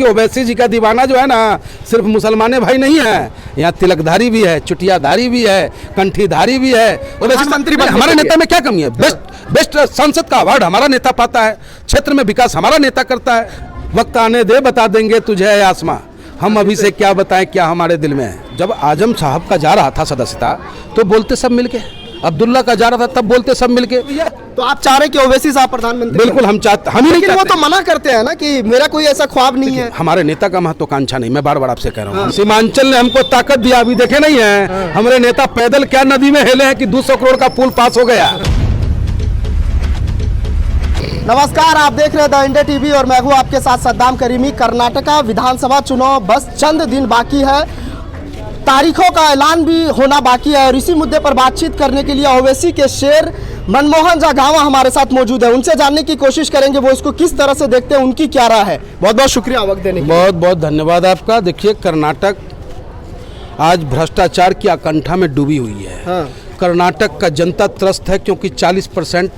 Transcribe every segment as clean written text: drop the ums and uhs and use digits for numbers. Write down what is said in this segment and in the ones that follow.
कि ओवैसी जी का दीवाना जो है ना सिर्फ मुसलमान भाई नहीं है, यहाँ तिलकधारी भी है, चुटियाधारी भी है, कंठीधारी भी है। प्रधानमंत्री हमारे नेता में क्या कमी है? बेस्ट सांसद का अवार्ड हमारा नेता पाता है, क्षेत्र में विकास हमारा नेता करता है। वक्त आने दे बता देंगे तुझे आसमां, हम अभी से क्या बताएं क्या हमारे दिल में है। जब आजम साहब का जा रहा था सदस्यता तो बोलते सब मिलके, अब्दुल्ला का जा रहा था तब बोलते सब मिलके। तो आप चाह रहे हैं कि ओवैसी साहब प्रधानमंत्री? बिल्कुल हम चाहते, हम ही नहीं लेकिन वो चाहते। तो मना करते हैं ना कि मेरा कोई ऐसा ख्वाब नहीं है। हमारे नेता का महत्वाकांक्षा नहीं, मैं बार बार आपसे कह रहा हूँ। सीमांचल ने हमको ताकत दिया, अभी देखे नहीं है हमारे नेता पैदल क्या नदी में हेले हैं कि 200 करोड़ का पुल पास हो गया। नमस्कार, आप देख रहे हैं द इंडिया टीवी और मैं हूं आपके साथ सद्दाम करीमी। कर्नाटका विधानसभा चुनाव बस चंद दिन बाकी है, तारीखों का ऐलान भी होना बाकी है और इसी मुद्दे पर बातचीत करने के लिए ओवैसी के शेर मनमोहन जागावा हमारे साथ मौजूद है। उनसे जानने की कोशिश करेंगे वो इसको किस तरह से देखते हैं, उनकी क्या राय है। बहुत बहुत शुक्रिया वक्त देने के लिए। बहुत बहुत धन्यवाद आपका। देखिए, कर्नाटक आज भ्रष्टाचार की आकंठा में डूबी हुई है। कर्नाटक का जनता त्रस्त है क्योंकि 40%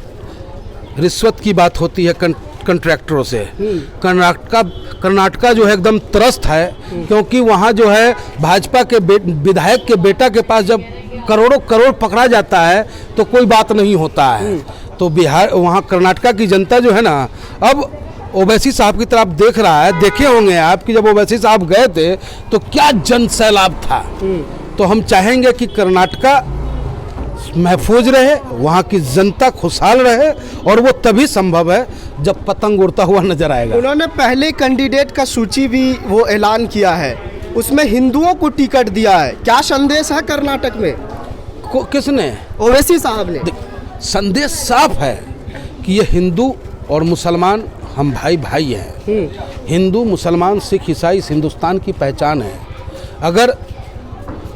रिश्वत की बात होती है कंट्रैक्टरों से। कर्नाटका जो है एकदम त्रस्त है क्योंकि वहाँ जो है भाजपा के विधायक के बेटा के पास जब करोड़ों करोड़ पकड़ा जाता है तो कोई बात नहीं होता है। तो बिहार वहाँ कर्नाटका की जनता जो है ना अब ओवैसी साहब की तरफ देख रहा है। देखे होंगे आप कि जब ओवैसी साहब गए थे तो क्या जन सैलाब था। तो हम चाहेंगे कि कर्नाटका महफूज रहे, वहाँ की जनता खुशहाल रहे और वो तभी संभव है जब पतंग उड़ता हुआ नजर आएगा। उन्होंने पहले कैंडिडेट का सूची भी वो ऐलान किया है, उसमें हिंदुओं को टिकट दिया है। क्या संदेश है कर्नाटक में? किसने? ओवैसी साहब ने। संदेश साफ है कि ये हिंदू और मुसलमान हम भाई भाई हैं। हिंदू मुसलमान सिख ईसाई इस हिंदुस्तान की पहचान है। अगर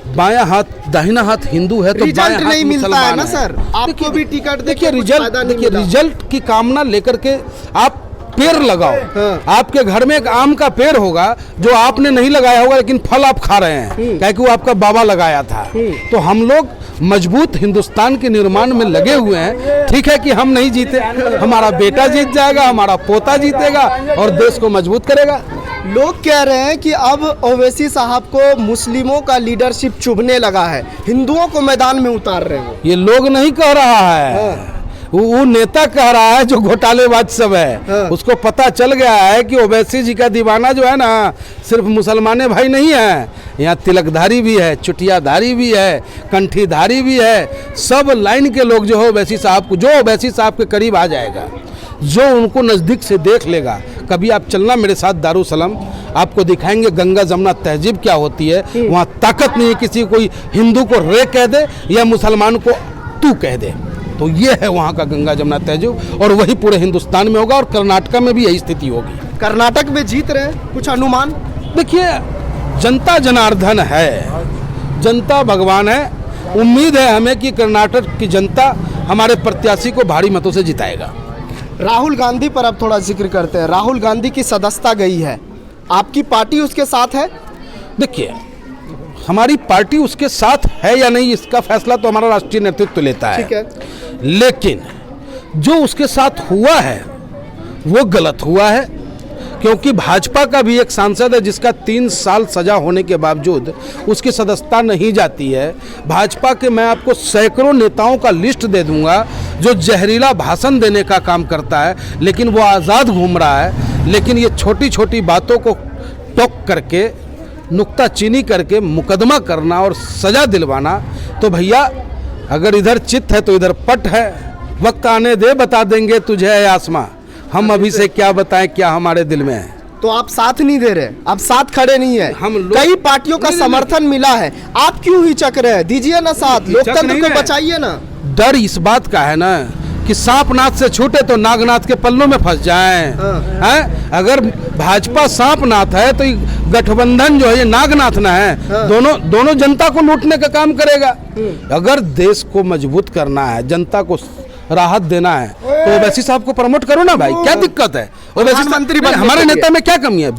बायां हाथ दाहिना हाथ हिंदू है तो रिजल्ट नहीं मिलता है ना सर, आपको भी टिकट देखिए रिजल्ट की कामना लेकर के आप पेड़ लगाओ। आपके घर में एक आम का पेड़ होगा जो आपने नहीं लगाया होगा लेकिन फल आप खा रहे हैं क्योंकि वो आपका बाबा लगाया था। तो हम लोग मजबूत हिंदुस्तान के निर्माण में लगे हुए हैं। ठीक है कि हम नहीं जीते, हमारा बेटा जीत जाएगा, हमारा पोता जीतेगा और देश को मजबूत करेगा। लोग कह रहे हैं कि अब ओवैसी साहब को मुस्लिमों का लीडरशिप चुभने लगा है, हिंदुओं को मैदान में उतार रहे हैं। ये लोग नहीं कह रहा है, वो नेता कह रहा है जो घोटालेबाज सब है। उसको पता चल गया है कि ओवैसी जी का दीवाना जो है ना सिर्फ मुसलमान भाई नहीं है, यहाँ तिलकधारी भी है, चुटियाधारी भी है, कंठीधारी भी है। सब लाइन के लोग जो है ओवैसी साहब को, जो ओवैसी साहब के करीब आ जाएगा, जो उनको नज़दीक से देख लेगा। कभी आप चलना मेरे साथ दारुसलाम, आपको दिखाएंगे गंगा जमुना तहजीब क्या होती है। वहाँ ताकत नहीं है किसी कोई हिंदू को रे कह दे या मुसलमान को तू कह दे। तो ये है वहाँ का गंगा जमुना तहजीब और वही पूरे हिंदुस्तान में होगा और कर्नाटक में भी यही स्थिति होगी। कर्नाटक में जीत रहे हैं, कुछ अनुमान? देखिए, जनता जनार्दन है, जनता भगवान है। उम्मीद है हमें कि कर्नाटक की जनता हमारे प्रत्याशी को भारी मतों से जिताएगा। राहुल गांधी पर अब थोड़ा जिक्र करते हैं। राहुल गांधी की सदस्यता गई है, आपकी पार्टी उसके साथ है? देखिए, हमारी पार्टी उसके साथ है या नहीं इसका फैसला तो हमारा राष्ट्रीय नेतृत्व लेता है। ठीक है। लेकिन जो उसके साथ हुआ है वो गलत हुआ है क्योंकि भाजपा का भी एक सांसद है जिसका 3 साल सजा होने के बावजूद उसकी सदस्यता नहीं जाती है। भाजपा के मैं आपको सैकड़ों नेताओं का लिस्ट दे दूंगा जो जहरीला भाषण देने का काम करता है लेकिन वो आज़ाद घूम रहा है। लेकिन ये छोटी छोटी बातों को टोक करके, नुक्ताचीनी करके मुकदमा करना और सजा दिलवाना, तो भैया अगर इधर चित है तो इधर पट है। वक्त आने दे बता देंगे तुझे आसमां, हम अभी से क्या बताएं क्या हमारे दिल में है। तो आप साथ नहीं दे रहे, आप साथ खड़े नहीं है। कई पार्टियों का समर्थन मिला है, आप क्यों हिचक रहे हैं? दीजिए ना साथ, लोकतंत्र को बचाइए ना। डर इस बात का है ना कि सांप नाथ से छूटे तो नागनाथ के पल्लों में फंस जाएं। हैं? अगर भाजपा सांप नाथ है तो गठबंधन जो है ये नागनाथ ना है। दोनों जनता को लूटने का काम करेगा। अगर देश को मजबूत करना है, जनता को राहत देना है तो ओवैसी साहब को प्रमोट करो ना भाई, क्या दिक्कत है? ओवैसी मंत्री हमारे नेता में क्या कमी है?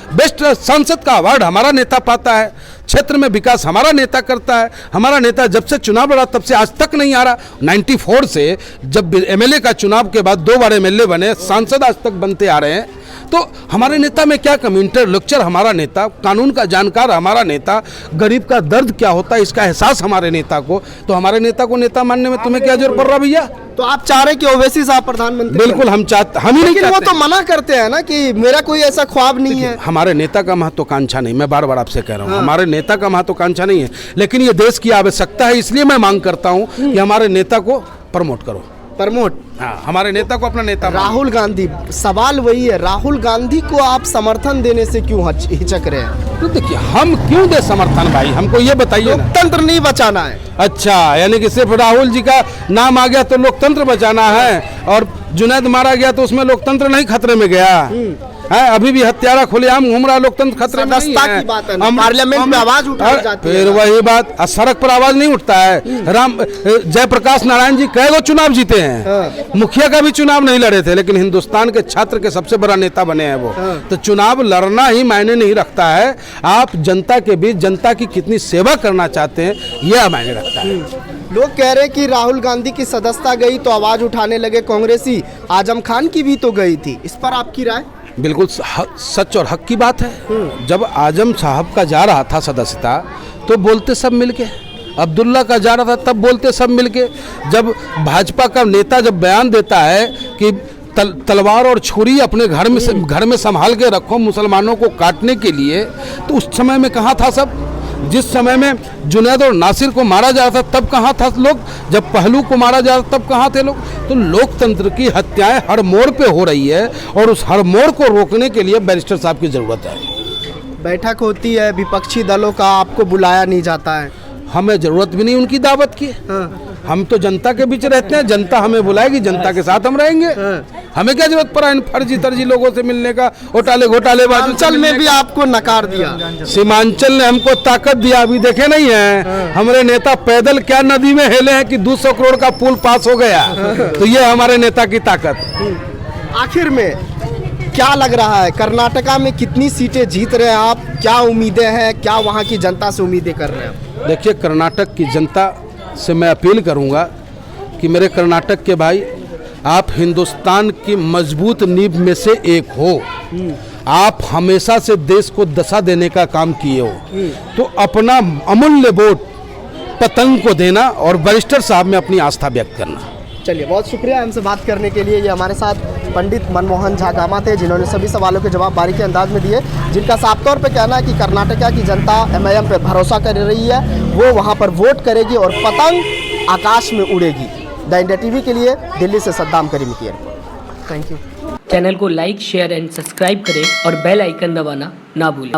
बेस्ट सांसद का अवार्ड हमारा नेता पाता है, क्षेत्र में विकास हमारा नेता करता है। हमारा नेता जब से चुनाव लड़ा तब से आज तक नहीं आ रहा। 94 से जब एमएलए का चुनाव के बाद 2 बार एमएलए बने, सांसद आज तक बनते आ रहे हैं। तो हमारे नेता में क्या कमी, इंटेलेक्चुअल हमारा नेता, कानून का जानकार हमारा नेता, गरीब का दर्द क्या होता है इसका एहसास हमारे नेता को, तो हमारे नेता को नेता मानने में तुम्हें क्या जरूरत पड़ रहा भैया? तो आप चाह रहे हैं कि ओवैसी साहब प्रधानमंत्री? बिल्कुल हम चाहते, हम ही नहीं लेकिन वो चाहते। तो मना करते हैं ना कि मेरा कोई ऐसा ख्वाब नहीं है। हमारे नेता का महत्वाकांक्षा नहीं, मैं बार बार आपसे कह रहा हूँ, हमारे नेता का महत्वाकांक्षा नहीं है, लेकिन ये देश की आवश्यकता है, इसलिए मैं मांग करता हूँ कि हमारे नेता को प्रमोट करो। प्रमोट? हाँ, हमारे नेता को अपना नेता मानो। राहुल गांधी, सवाल वही है, राहुल गांधी को आप समर्थन देने से क्यों हिचक रहे हैं? तो देखिए हम क्यों दे समर्थन भाई, हमको ये बताइए ना। लोकतंत्र नहीं बचाना है। अच्छा, यानी कि सिर्फ राहुल जी का नाम आ गया तो लोकतंत्र बचाना है, और जुनैद मारा गया तो उसमें लोकतंत्र नहीं खतरे में गया है? अभी भी हत्यारा खुलेआम घूम रहा, लोकतंत्र खतरे में नहीं है। की बात है, पार्लियामेंट में आवाज उठाई जाती है। फिर वही बात, सड़क पर आवाज नहीं उठता है। राम जयप्रकाश नारायण जी कई गो चुनाव जीते हैं, मुखिया का भी चुनाव नहीं लड़े थे, लेकिन हिंदुस्तान के छात्र के सबसे बड़ा नेता बने हैं वो। तो चुनाव लड़ना ही मायने नहीं रखता है, आप जनता के बीच जनता की कितनी सेवा करना चाहते हैं यह मायने रखता है। लोग कह रहे हैं कि राहुल गांधी की सदस्यता गई तो आवाज उठाने लगे कांग्रेसी, आजम खान की भी तो गई थी, इस पर आपकी राय? बिल्कुल सच और हक की बात है। जब आजम साहब का जा रहा था सदस्यता तो बोलते सब मिलके, अब्दुल्ला का जा रहा था तब बोलते सब मिलके। जब भाजपा का नेता जब बयान देता है कि तलवार और छुरी अपने घर में संभाल के रखो मुसलमानों को काटने के लिए, तो उस समय में कहाँ था सब? जिस समय में जुनैद और नासिर को मारा जा रहा था तब कहाँ था लोग? जब पहलू को मारा जा रहा था तब कहाँ थे लोग? तो लोकतंत्र की हत्याएं हर मोड़ पे हो रही है, और उस हर मोड़ को रोकने के लिए बैरिस्टर साहब की जरूरत है। बैठक होती है विपक्षी दलों का, आपको बुलाया नहीं जाता है? हमें जरूरत भी नहीं उनकी दावत की। हम तो जनता के बीच रहते हैं, जनता हमें बुलाएगी, जनता के साथ हम रहेंगे। हमें क्या जरूरत पड़ा इन फर्जी तर्जी लोगों से मिलने का, घोटालेबाज। सीमांचल में भी आपको नकार दिया। सीमांचल ने हमको ताकत दिया, अभी देखे नहीं है हमारे नेता पैदल क्या नदी में हेले हैं कि 200 करोड़ का पुल पास हो गया। तो ये हमारे नेता की ताकत। आखिर में क्या लग रहा है, कर्नाटका में कितनी सीटें जीत रहे हैं आप? क्या उम्मीदें हैं, क्या वहाँ की जनता से उम्मीदें कर रहे हैं? देखिए, कर्नाटक की जनता से मैं अपील करूंगा कि मेरे कर्नाटक के भाई, आप हिंदुस्तान की मजबूत नींव में से एक हो। आप हमेशा से देश को दशा देने का काम किए हो, तो अपना अमूल्य वोट पतंग को देना और बैरिस्टर साहब में अपनी आस्था व्यक्त करना। चलिए, बहुत शुक्रिया हमसे बात करने के लिए। ये हमारे साथ पंडित मनमोहन झा कामा थे, जिन्होंने सभी सवालों के जवाब बारीकी अंदाज में दिए, जिनका साफ तौर पे कहना है कि कर्नाटका की जनता एमआईएम पे भरोसा कर रही है, वो वहाँ पर वोट करेगी और पतंग आकाश में उड़ेगी। द इंडिया टीवी के लिए दिल्ली से सद्दाम करीमी की रिपोर्ट। Thank you. चैनल को लाइक, शेयर एंड सब्सक्राइब करें और बेल आइकन दबाना ना भूलें।